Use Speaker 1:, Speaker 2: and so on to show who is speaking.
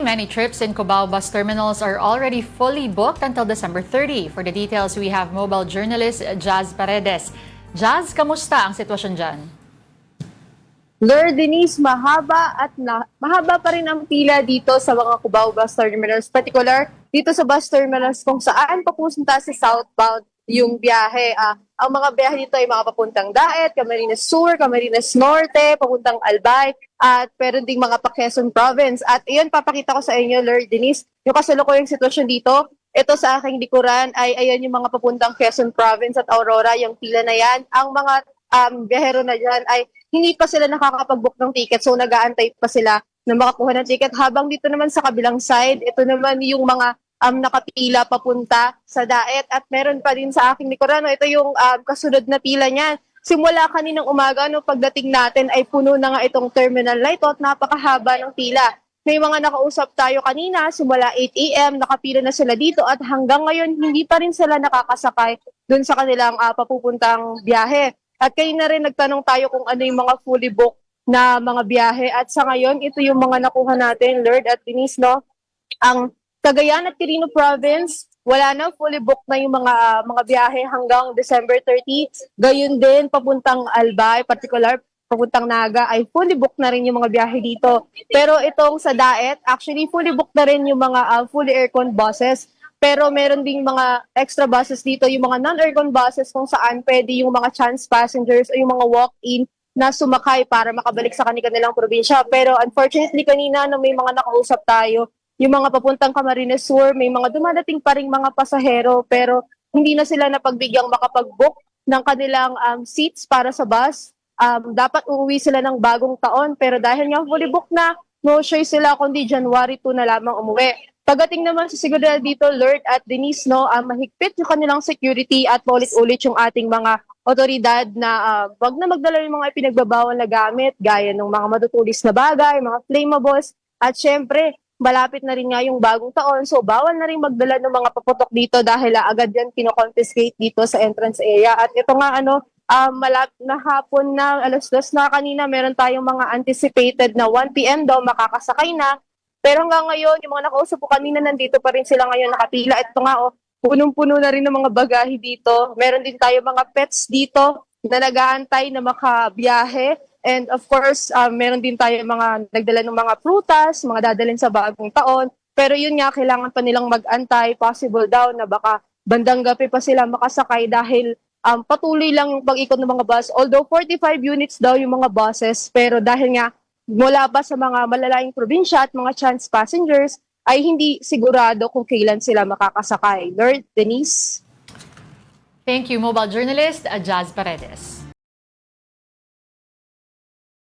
Speaker 1: many trips in Cubao bus terminals are already fully booked until December 30. For the details, we have mobile journalist Jazz Paredes. Jazz, kamusta ang sitwasyon dyan?
Speaker 2: Lord Denise, mahaba pa rin ang pila dito sa mga Cubao bus terminals, particular dito sa bus terminals kung saan papunta sa southbound yung biyahe. Ang mga biyahe dito ay mga papuntang Daet, Camarines Sur, Camarines Norte, papuntang Albay, at meron ding mga pa Quezon Province. At iyon, papakita ko sa inyo, Lord Denise, yung kasalukuyang sitwasyon dito. Ito sa aking likuran ay ayan yung mga papuntang Quezon Province at Aurora, yung pila na yan. Ang mga biyahero na dyan ay hindi pa sila nakakapag-book ng ticket, so nag-aantay pa sila na makakuha ng ticket. Habang dito naman sa kabilang side, ito naman yung mga nakapila papunta sa Daet, at meron pa din sa aking likuran. Ito yung kasunod na pila niyan. Simula kaninang umaga, pagdating natin ay puno na nga itong terminal na ito at napakahaba ng pila. May mga nakausap tayo kanina, simula 8 a.m. nakapila na sila dito at hanggang ngayon hindi pa rin sila nakakasakay dun sa kanilang papupuntang biyahe. At kayo na rin nagtanong tayo kung ano yung mga fully booked na mga biyahe. At sa ngayon, ito yung mga nakuha natin, Lord at Denise, no? Ang Cagayan at Quirino Province, wala na, fully booked na yung mga biyahe hanggang December 30. Gayun din, papuntang Albay, particular, papuntang Naga, ay fully booked na rin yung mga biyahe dito. Pero itong sa Daet, actually fully booked na rin yung mga fully aircon buses. Pero meron ding mga extra buses dito, yung mga non-aircon buses kung saan pwede yung mga chance passengers o yung mga walk-in na sumakay para makabalik sa kanilang probinsya. Pero unfortunately kanina na may mga nakausap tayo, yung mga papuntang Camarines Sur, may mga dumadating pa ring mga pasahero pero hindi na sila napagbigyan makapag-book ng kanilang seats para sa bus. Dapat uuwi sila ng bagong taon pero dahil nga fully booked na, no choice sila kundi January 2 na lamang umuwi. Pagdating naman sa seguridad dito, Lord at Denise, no, mahigpit yung kanilang security at paulit-ulit yung ating mga otoridad na wag na magdala yung mga ipinagbabawal na gamit gaya ng mga matutulis na bagay, mga flammables, at syempre, malapit na rin nga yung bagong taon, so bawal na rin magdala ng mga paputok dito dahil agad yan kinoconfiscate dito sa entrance area. At ito nga, malapit na hapon na, alas 2 na kanina, meron tayong mga anticipated na 1 p.m. daw makakasakay na. Pero hanggang ngayon, yung mga nakausap ko kanina, nandito pa rin sila ngayon nakapila. Ito nga, punong-puno na rin ng mga bagahe dito. Meron din tayo mga pets dito na nag-aantay na makabiyahe. And of course, meron din tayo mga nagdala ng mga prutas, mga dadalhin sa bagong taon. Pero yun nga, kailangan pa nilang mag-antay. Possible daw na baka bandang gabi pa sila makasakay dahil patuloy lang yung pag-ikot ng mga bus. Although 45 units daw yung mga buses, pero dahil nga mula pa sa mga malalayong probinsya at mga chance passengers, ay hindi sigurado kung kailan sila makakasakay. Lord, Denise?
Speaker 1: Thank you, mobile journalist Jazz Paredes.